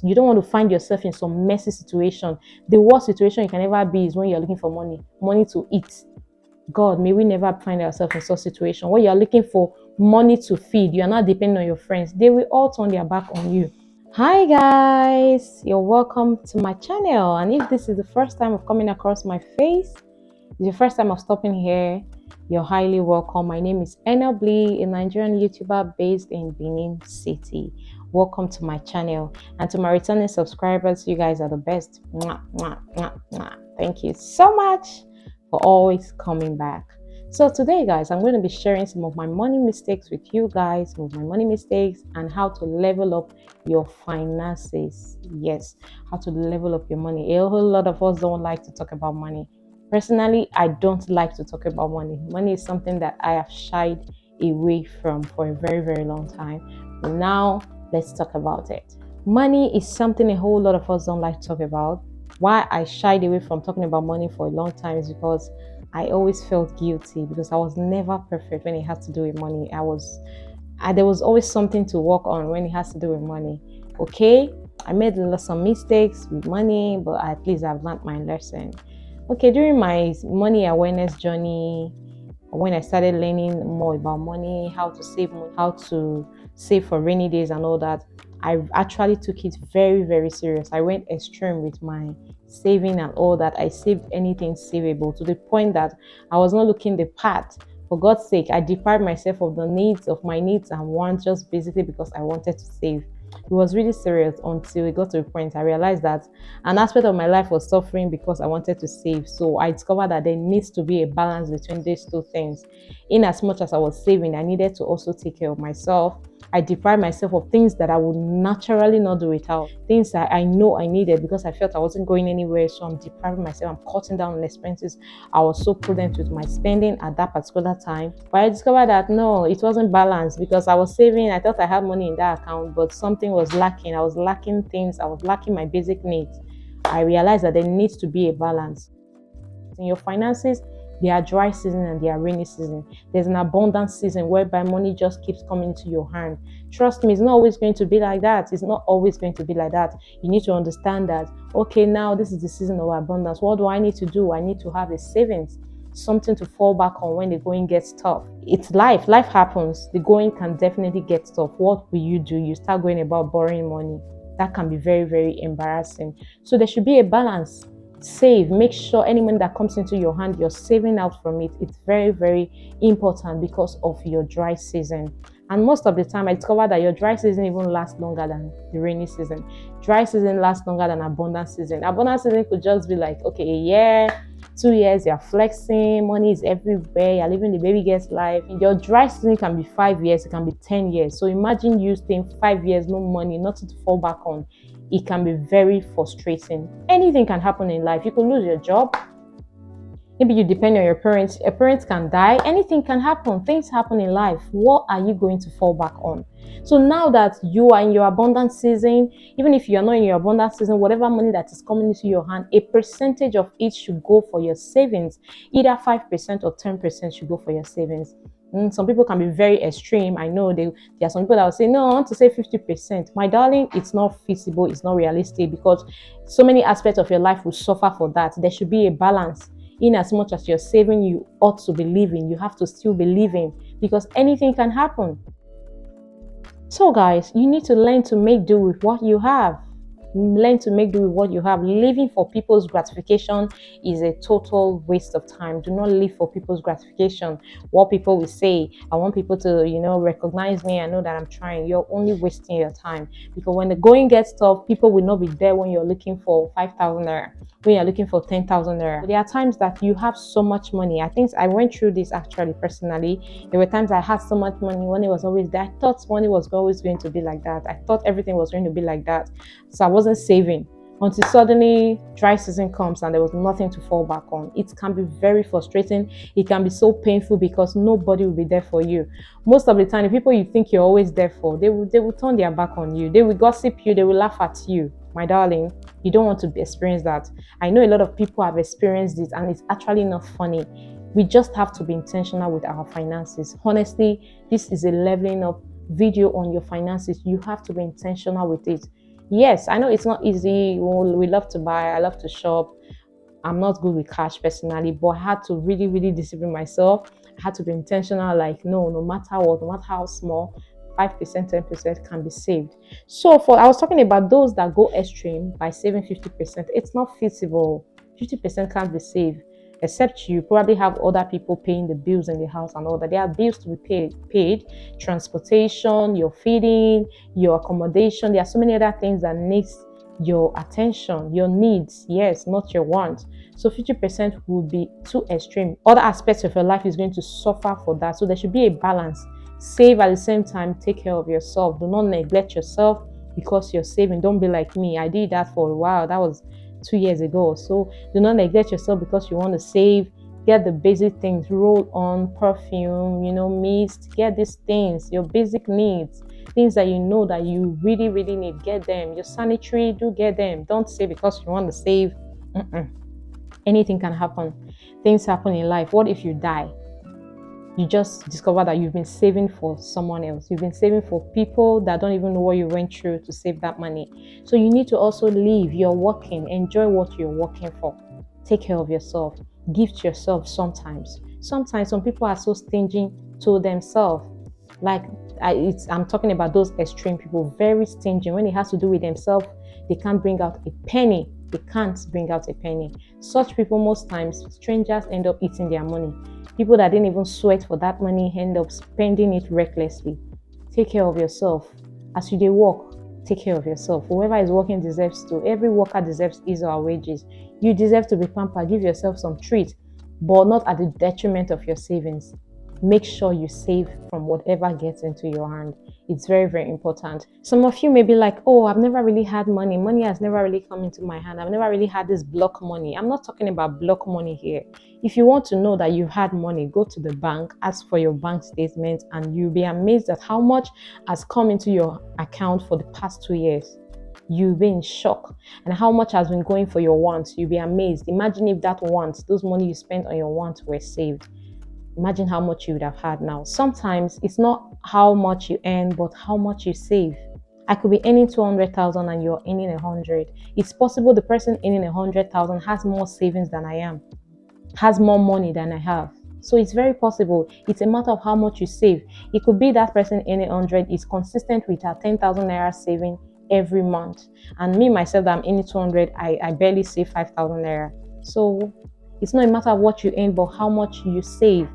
You don't want to find yourself in some messy situation. The worst situation you can ever be is when you're looking for money to eat. God, may we never find ourselves in such situation where you're looking for money to feed. You are not depending on your friends. They will all turn their back on you. Hi guys, you're welcome to my channel. And if this is the first time of coming across my face, it's the first time of stopping here, you're highly welcome. My name is Enobly, a Nigerian YouTuber based in Benin City. Welcome to my channel. And to my returning subscribers, you guys are the best. Mwah, mwah, mwah, mwah. Thank you so much for always coming back. So today, guys, I'm going to be sharing some of my money mistakes with you guys, some of my money mistakes and how to level up your finances. Yes, how to level up your money. A whole lot of us don't like to talk about money. Personally, I don't like to talk about money. Money is something that I have shied away from for a very, very long time. But now, let's talk about it. Money is something a whole lot of us don't like to talk about. Why I shied away from talking about money for a long time is because I always felt guilty because I was never perfect when it has to do with money. There was always something to work on when it has to do with money. Okay, I made some mistakes with money, but at least I've learned my lesson. Okay, during my money awareness journey, when I started learning more about money, how to save money, how to save for rainy days and all that, I actually took it very, very serious. I went extreme with my saving and all that. I saved anything savable to the point that I was not looking the part. For God's sake, I deprived myself of the needs of my needs and wants just basically because I wanted to save. It was really serious until it got to a point I realized that an aspect of my life was suffering because I wanted to save. So I discovered that there needs to be a balance between these two things. In as much as I was saving, I needed to also take care of myself. I deprived myself of things that I would naturally not do without, things that I know I needed because I felt I wasn't going anywhere. So I'm depriving myself, I'm cutting down on expenses. I was so prudent with my spending at that particular time. But I discovered that no, it wasn't balanced because I was saving. I thought I had money in that account, but something was lacking. I was lacking things, I was lacking my basic needs. I realized that there needs to be a balance in your finances. There are dry season and there are rainy season. There's an abundant season whereby money just keeps coming to your hand. Trust me, it's not always going to be like that. It's not always going to be like that. You need to understand that, okay, now this is the season of abundance. What do I need to do? I need to have a savings, something to fall back on when the going gets tough. It's life. Life happens. The going can definitely get tough. What will you do? You start going about borrowing money. That can be very, very embarrassing. So there should be a balance. Save, make sure any money that comes into your hand, you're saving out from it. It's very, very important because of your dry season. And most of the time I discovered that your dry season even lasts longer than the rainy season. Dry season lasts longer than abundant season. Abundant season could just be like, okay, a year, 2 years, you're flexing, money is everywhere, you're living the baby gets life. Your dry season can be 5 years, it can be 10 years. So imagine you staying 5 years, no money, nothing to fall back on. It can be very frustrating. Anything can happen in life. You could lose your job. Maybe you depend on your parents. Your parents can die. Anything can happen. Things happen in life. What are you going to fall back on? So now that you are in your abundant season, even if you're not in your abundant season, whatever money that is coming into your hand, a percentage of it should go for your savings. Either 5% or 10% should go for your savings. Some people can be very extreme. I know there are some people that will say, no, I want to say 50%. My darling, it's not feasible, it's not realistic because so many aspects of your life will suffer for that. There should be a balance. In as much as you're saving, you ought to be living. You have to still be living because anything can happen. So guys, you need to learn to make do with what you have. Learn to make do with what you have. Living for people's gratification is a total waste of time. Do not live for people's gratification. What people will say, I want people to, recognize me. I know that I'm trying. You're only wasting your time because when the going gets tough, people will not be there when you're looking for 5,000 naira, when you're looking for 10,000 naira. There are times that you have so much money. I think I went through this actually personally. There were times I had so much money, money was always there. I thought money was always going to be like that. I thought everything was going to be like that. So I wasn't saving until suddenly dry season comes and there was nothing to fall back on. It can be very frustrating. It can be so painful because nobody will be there for you. Most of the time, the people you think you're always there for, they will turn their back on you. They will gossip you. They will laugh at you. My darling, you don't want to experience that. I know a lot of people have experienced this and it's actually not funny. We just have to be intentional with our finances. Honestly, this is a leveling up video on your finances. You have to be intentional with it. Yes, I know it's not easy. We love to buy, I love to shop. I'm not good with cash personally, but I had to really, really discipline myself. I had to be intentional, like, no, no matter what, no matter how small, 5%, 10% can be saved. So for I was talking about those that go extreme by saving 50%. It's not feasible. 50% can't be saved. Except you probably have other people paying the bills in the house and all that. There are bills to be paid, transportation, your feeding, your accommodation. There are so many other things that needs your attention, your needs, yes, not your wants. So 50% would be too extreme. Other aspects of your life is going to suffer for that. So there should be a balance. Save at the same time, take care of yourself. Do not neglect yourself because you're saving. Don't be like me. I did that for a while. That was 2 years ago. So do not neglect yourself because you want to save. Get the basic things, roll on, perfume, mist, get these things, your basic needs, things that you know that you really, really need, get them. Your sanitary, do get them. Don't say because you want to save. Mm-mm. Anything can happen. Things happen in life. What if you die? You just discover that you've been saving for someone else. You've been saving for people that don't even know what you went through to save that money. So you need to also live. You're working. Enjoy what you're working for. Take care of yourself. Gift yourself sometimes. Sometimes some people are so stingy to themselves. Like I'm talking about those extreme people, very stingy. When it has to do with themselves, they can't bring out a penny. They can't bring out a penny. Such people, most times, strangers end up eating their money. People that didn't even sweat for that money end up spending it recklessly. Take care of yourself. As you work, take care of yourself. Whoever is working deserves to. Every worker deserves his or her wages. You deserve to be pampered. Give yourself some treat, but not at the detriment of your savings. Make sure you save from whatever gets into your hand. It's very, very important. Some of you may be like, oh, I've never really had money. Money has never really come into my hand. I've never really had this block money. I'm not talking about block money here. If you want to know that you've had money, go to the bank, ask for your bank statement, and you'll be amazed at how much has come into your account for the past 2 years. You'll be in shock. And how much has been going for your wants. You'll be amazed. Imagine if that wants, those money you spent on your wants were saved. Imagine how much you would have had now. Sometimes it's not how much you earn, but how much you save. I could be earning 200,000 and you're earning 100. It's possible the person earning 100,000 has more savings than I am, has more money than I have. So it's very possible. It's a matter of how much you save. It could be that person earning 100 is consistent with her 10,000 naira saving every month. And me, myself, that I'm earning 200, I barely save 5,000 naira. So it's not a matter of what you earn, but how much you save.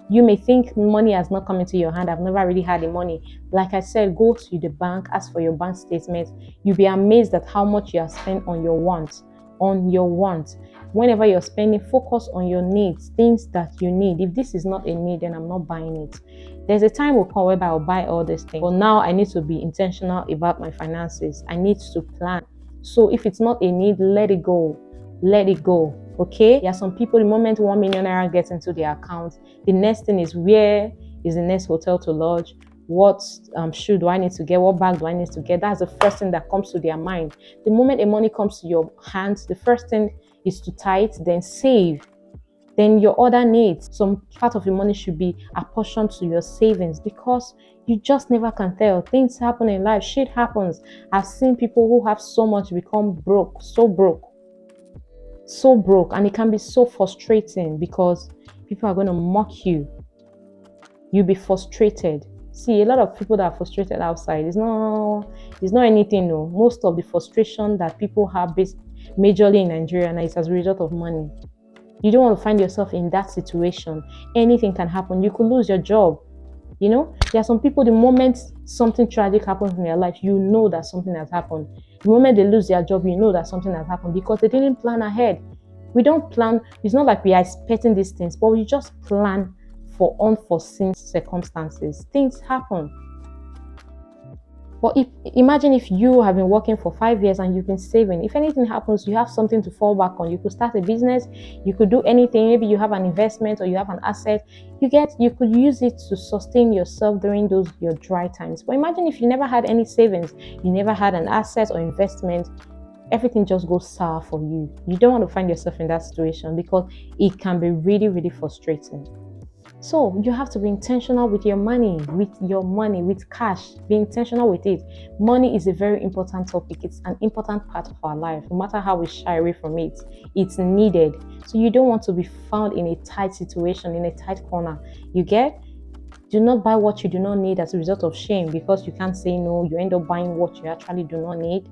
You may think money has not come into your hand. I've never really had the money. Like I said, go to the bank, ask for your bank statement. You'll be amazed at how much you have spent on your wants. On your wants. Whenever you're spending, focus on your needs, things that you need. If this is not a need, then I'm not buying it. There's a time will come where I'll buy all these things. But now I need to be intentional about my finances. I need to plan. So if it's not a need, let it go. Let it go. Okay? There are some people, the moment 1 million naira gets into their account, the next thing is, where is the next hotel to lodge? What shoe do I need to get? What bag do I need to get? That's the first thing that comes to their mind. The moment a money comes to your hands, the first thing is to tie it, then save. Then your other needs, some part of your money should be apportioned to your savings, because you just never can tell. Things happen in life, shit happens. I've seen people who have so much become broke, so broke, and it can be so frustrating because people are going to mock you. You'll be frustrated. See, a lot of people that are frustrated outside, it's not anything. No, most of the frustration that people have based majorly in Nigeria now is as a result of money. You don't want to find yourself in that situation. Anything can happen. You could lose your job. There are some people, the moment something tragic happens in their life, you know that something has happened. The moment they lose their job, you know that something has happened because they didn't plan ahead. We don't plan. It's not like we are expecting these things, but we just plan for unforeseen circumstances. Things happen. But imagine if you have been working for 5 years and you've been saving. If anything happens, you have something to fall back on. You could start a business. You could do anything. Maybe you have an investment or you have an asset. You could use it to sustain yourself during your dry times. But imagine if you never had any savings, you never had an asset or investment. Everything just goes sour for you. You don't want to find yourself in that situation because it can be really, really frustrating. So you have to be intentional with your money, with cash. Be intentional with it. Money is a very important topic. It's an important part of our life. No matter how we shy away from it, it's needed. So you don't want to be found in a tight situation, in a tight corner. You get? Do not buy what you do not need as a result of shame because you can't say no. You end up buying what you actually do not need.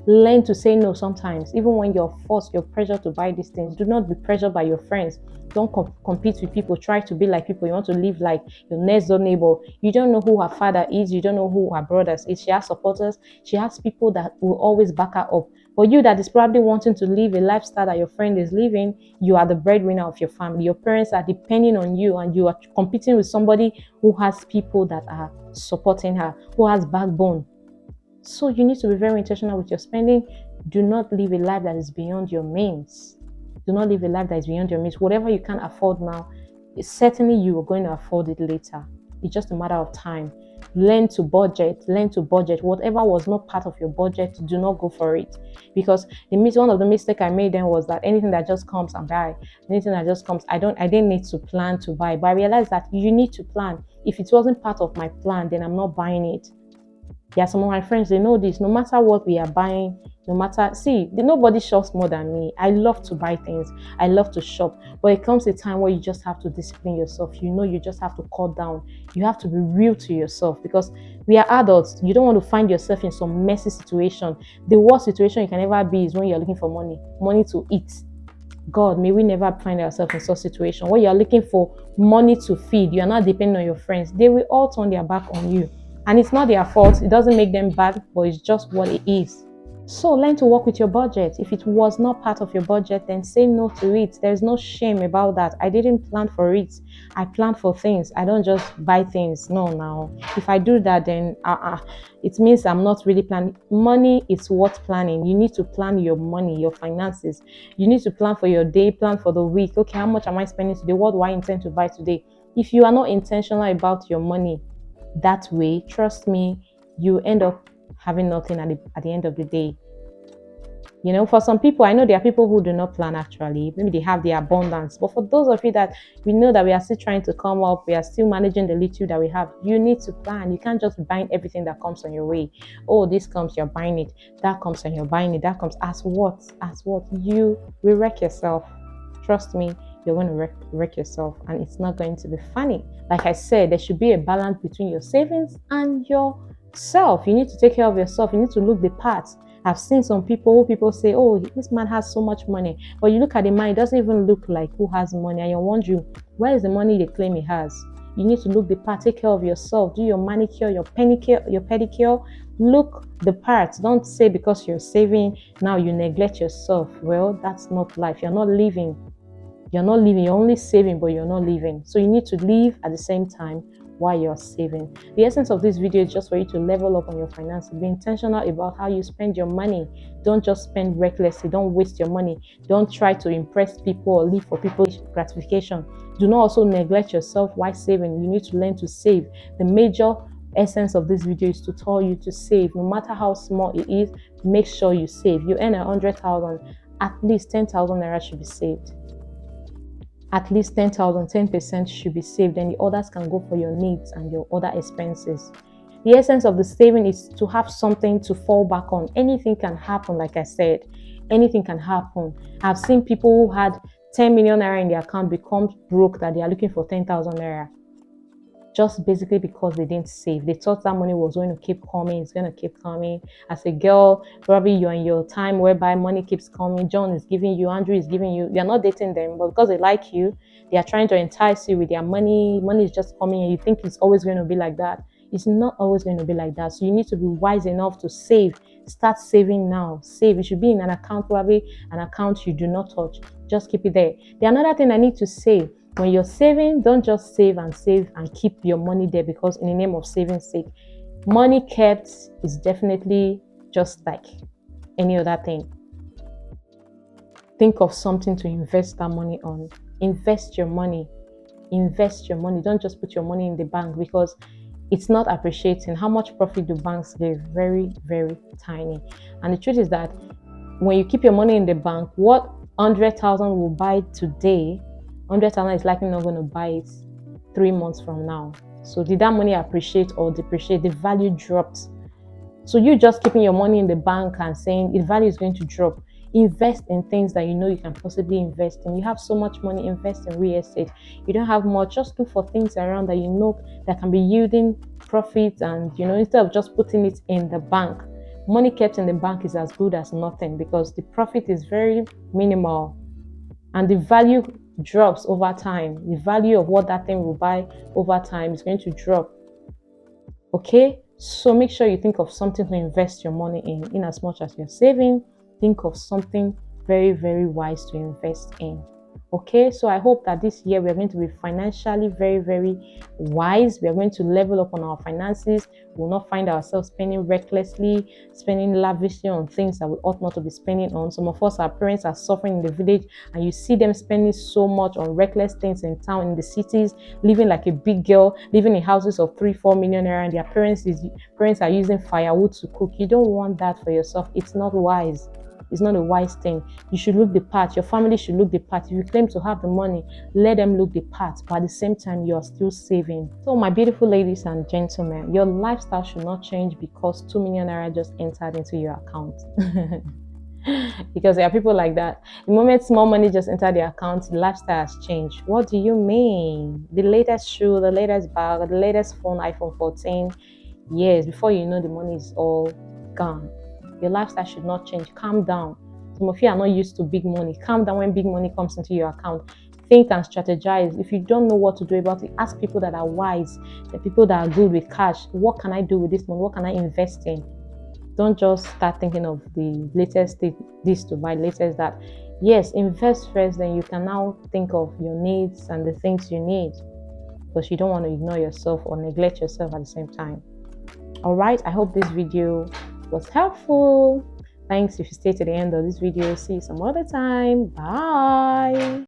Learn to say no sometimes, even when you're forced, you're pressured to buy these things. Do not be pressured by your friends. Don't compete with people. Try to be like people. You want to live like your next door neighbor. You don't know who her father is. You don't know who her brothers is. She has supporters. She has people that will always back her up. But you that is probably wanting to live a lifestyle that your friend is living, you are the breadwinner of your family. Your parents are depending on you, and you are competing with somebody who has people that are supporting her, who has backbone. So you need to be very intentional with your spending. Do not live a life that is beyond your means. Do not live a life that is beyond your means. Whatever you can afford now, certainly you are going to afford it later. It's just a matter of time. Learn to budget. Learn to budget. Whatever was not part of your budget, do not go for it. Because one of the mistakes I made then was that anything that just comes and buy. Anything that just comes, I didn't need to plan to buy. But I realized that you need to plan. If it wasn't part of my plan, then I'm not buying it. Yeah, some of my friends, they know this. No matter what we are buying, nobody shops more than me. I love to buy things. I love to shop. But it comes a time where you just have to discipline yourself. You just have to cut down. You have to be real to yourself because we are adults. You don't want to find yourself in some messy situation. The worst situation you can ever be is when you're looking for money to eat. God, may we never find ourselves in such a situation where you're looking for money to feed. You are not depending on your friends. They will all turn their back on you. And it's not their fault. It doesn't make them bad, but it's just what it is. So learn to work with your budget. If it was not part of your budget, then say no to it. There's no shame about that. I didn't plan for it. I plan for things. I don't just buy things. No, now. If I do that, then it means I'm not really planning. Money is worth planning. You need to plan your money, your finances. You need to plan for your day, plan for the week. Okay, how much am I spending today? What do I intend to buy today? If you are not intentional about your money that way, trust me, you end up having nothing at the end of the day. For some people, I know there are people who do not plan actually. Maybe they have the abundance. But for those of you that we know that we are still trying to come up, we are still managing the little that we have, you need to plan. You can't just buy everything that comes on your way. Oh, this comes, you're buying it. That comes and you're buying it. That comes. As what? You will wreck yourself. Trust me, you're going to wreck yourself and it's not going to be funny. Like I said, there should be a balance between your savings and yourself. You need to take care of yourself. You need to look the part. I've seen some people say, oh, this man has so much money. But you look at the man, it doesn't even look like who has money. And you're wondering, where is the money they claim he has? You need to look the part, take care of yourself, do your manicure, your pedicure. Look the part. Don't say because you're saving, now you neglect yourself. Well, that's not life. You're not living. You're only saving, but you're not living. So you need to live at the same time while you're saving. The essence of this video is just for you to level up on your finances. Be intentional about how you spend your money. Don't just spend recklessly. Don't waste your money. Don't try to impress people or live for people's gratification. Do not also neglect yourself while saving. You need to learn to save. The major essence of this video is to tell you to save. No matter how small it is, make sure you save. You earn 100,000, at least 10,000 naira should be saved. At least 10,000, 10% should be saved, and the others can go for your needs and your other expenses. The essence of the saving is to have something to fall back on. Anything can happen, like I said. Anything can happen. I've seen people who had 10 million naira in their account become broke, that they are looking for 10,000 naira. Just basically because they didn't save. They thought that money was going to keep coming. It's going to keep coming. As a girl, probably you're in your time whereby money keeps coming. John is giving you, Andrew is giving you. You're not dating them, but because they like you, they are trying to entice you with their money. Money is just coming and you think it's always going to be like that. It's not always going to be like that. So you need to be wise enough to save. Start saving now. Save. It should be in an account, probably an account you do not touch. Just keep it there. The another thing I need to say, when you're saving, don't just save and keep your money there because in the name of saving sake. Money kept is definitely just like any other thing. Think of something to invest that money on. Invest your money. Invest your money. Don't just put your money in the bank because it's not appreciating. How much profit do banks give? Very, very tiny. And the truth is that when you keep your money in the bank, what 100,000 will buy today, 100,000 is likely not going to buy it 3 months from now. So did that money appreciate or depreciate? The value dropped. So you just keeping your money in the bank and saying the value is going to drop. Invest in things that you know you can possibly invest in. You have so much money, invest in real estate. You don't have much, just look for things around that you know that can be yielding profits, and instead of just putting it in the bank. Money kept in the bank is as good as nothing because the profit is very minimal and the value drops over time. The value of what that thing will buy over time is going to drop. Okay, so make sure you think of something to invest your money in as much as you're saving. Think of something very, very wise to invest in. Okay, so I hope that this year we're going to be financially very, very wise. We are going to level up on our finances. We will not find ourselves spending recklessly, spending lavishly on things that we ought not to be spending on. Some of us, our parents are suffering in the village, and you see them spending so much on reckless things in town, in the cities, living like a big girl, living in houses of 3-4 million naira, and their parents are using firewood to cook. You don't want that for yourself. It's not wise. It's not a wise thing. You should look the part. Your family should look the part. If you claim to have the money, let them look the part. But at the same time, you're still saving. So my beautiful ladies and gentlemen, your lifestyle should not change because 2 million naira just entered into your account. Because there are people like that. The moment small money just entered their account, the lifestyle has changed. What do you mean? The latest shoe, the latest bag, the latest phone, iPhone 14. Yes, before you know, the money is all gone. Your lifestyle should not change. Calm down. Some of you are not used to big money. Calm down when big money comes into your account. Think and strategize. If you don't know what to do about it, ask people that are wise, the people that are good with cash. What can I do with this money? What can I invest in? Don't just start thinking of the latest this to buy, latest that. Yes, invest first, then you can now think of your needs and the things you need, because you don't want to ignore yourself or neglect yourself at the same time. All right, I hope this video was helpful. Thanks if you stay to the end of this video. See you some other time. Bye.